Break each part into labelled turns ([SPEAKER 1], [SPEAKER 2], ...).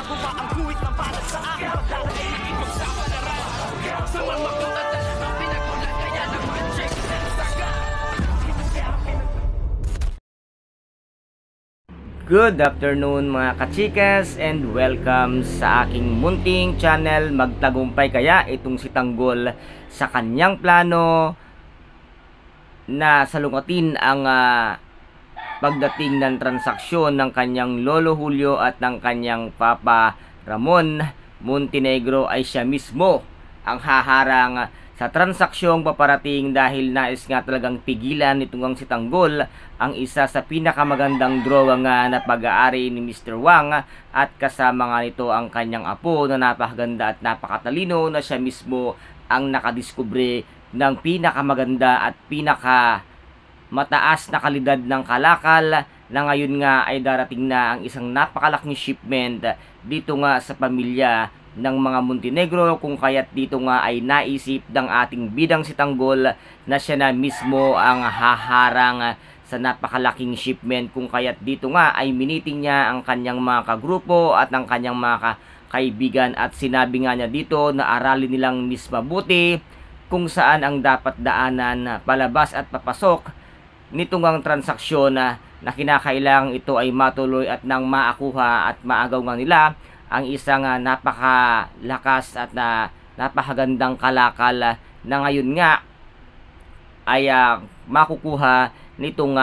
[SPEAKER 1] Gumagawa ang guhit ng balat sa akin. Pagdala ay nakipagsapalaran. Sa mga makulat ang pinagulat kaya ng magic saga.
[SPEAKER 2] Good afternoon mga kachikas and welcome sa aking munting channel. Magtagumpay kaya itong si Tanggol sa kanyang plano na salungatin ang pagdating ng transaksyon ng kanyang Lolo Julio at ng kanyang Papa Ramon Montenegro ay siya mismo ang haharang sa transaksyong paparating dahil nais nga talagang pigilan nitong si Tanggol ang isa sa pinakamagandang droga nga na pag-aari ni Mr. Wang at kasama nga nito ang kanyang apo na napakaganda at napakatalino na siya mismo ang nakadiskubre ng pinakamaganda at mataas na kalidad ng kalakal na ngayon nga ay darating na ang isang napakalaking shipment dito nga sa pamilya ng mga Montenegro, kung kaya't dito nga ay naisip ng ating bidang si Tanggol na siya na mismo ang haharang sa napakalaking shipment, kung kaya't dito nga ay miniting niya ang kanyang mga kagrupo at ang kanyang mga kaibigan at sinabi nga niya dito na aralin nilang mabuti kung saan ang dapat daanan palabas at papasok nitong ang transaksyon na kinakailangang ito ay matuloy at nang maakuha at maagaw nga nila ang isang napakalakas at napakagandang kalakal na ngayon nga ay makukuha nitong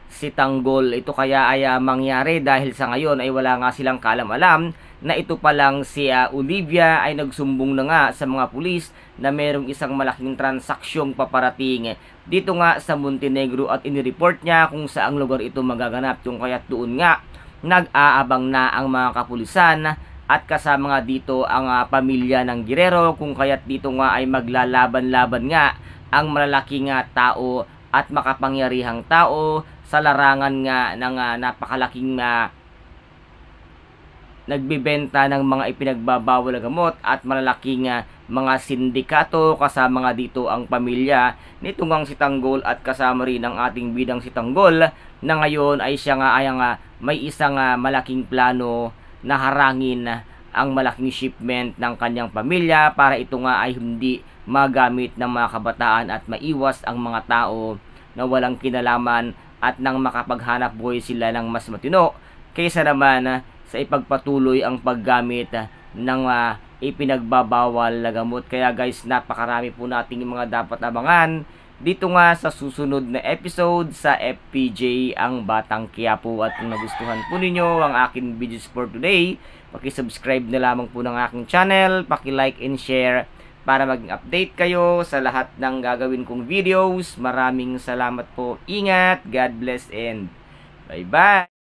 [SPEAKER 2] si Tanggol. Ito kaya ay mangyari dahil sa ngayon ay wala nga silang kaalam-alam na ito pa lang si Olivia ay nagsumbong na nga sa mga pulis na merong isang malaking transaksyong paparating dito nga sa Montenegro at inireport niya kung saang lugar ito magaganap. Yung kaya't doon nga nag-aabang na ang mga kapulisan at kasama nga dito ang pamilya ng Guerrero, kung kaya't dito nga ay maglalaban-laban nga ang malalaking tao at makapangyarihang tao sa larangan nga ng napakalaking nagbibenta ng mga ipinagbabawal na gamot at malalaking mga sindikato. Kasama nga dito ang pamilya nitong ang si Tanggol at kasama rin ang ating bidang si Tanggol na ngayon ay siya nga ay may isang malaking plano na harangin ang malaking shipment ng kanyang pamilya para ito nga ay hindi magamit ng mga kabataan at maiwas ang mga tao na walang kinalaman at nang makapaghanap buhay sila ng mas matino kaysa naman sa ipagpatuloy ang paggamit ng ipinagbabawal na gamot. Kaya guys, napakarami po nating mga dapat abangan dito nga sa susunod na episode sa FPJ ang Batang Quiapo. At kung nagustuhan po ninyo ang aking videos for today, paki-subscribe na lamang po ng aking channel, paki-like and share para maging update kayo sa lahat ng gagawin kong videos. Maraming salamat po. Ingat, God bless and bye bye.